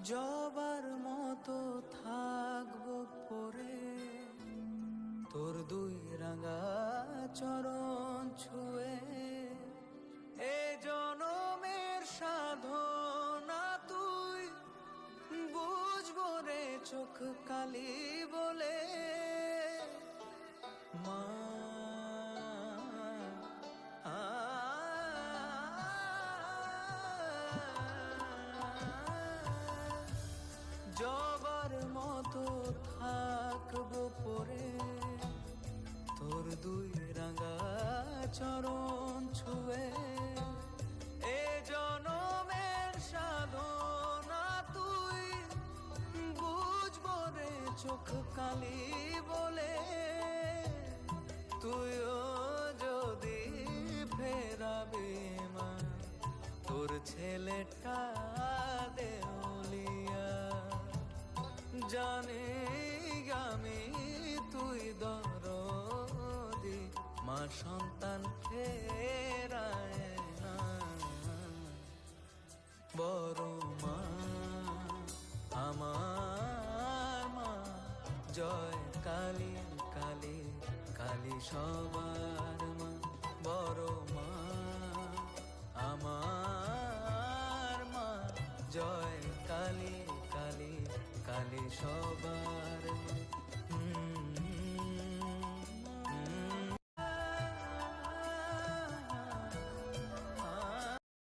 জবার মতো থাকবো পরে তোর দুই রাঙা চরণ ছুঁয়ে। এ জনমের সাধনা তুই বুঝবো রে চোখ কালি বলে। মা জবার মতো থাকবো পরে তোর দুই রাঙা চরণ ছুঁয়ে। এ জনমের সাধনা তুই বুঝবো রে চোখ কালি বলে। তুইও যদি ফেরাবে মা তোর ছেলেটা দেউলিয়া। জানি আমি তুই দরদি মা সন্তান ফেরায় না। বড় মা আমার মা জয় কালী কালী কালী সবার মা। বড় মা আমার মা জয় কালী কালী কালী সবার মা।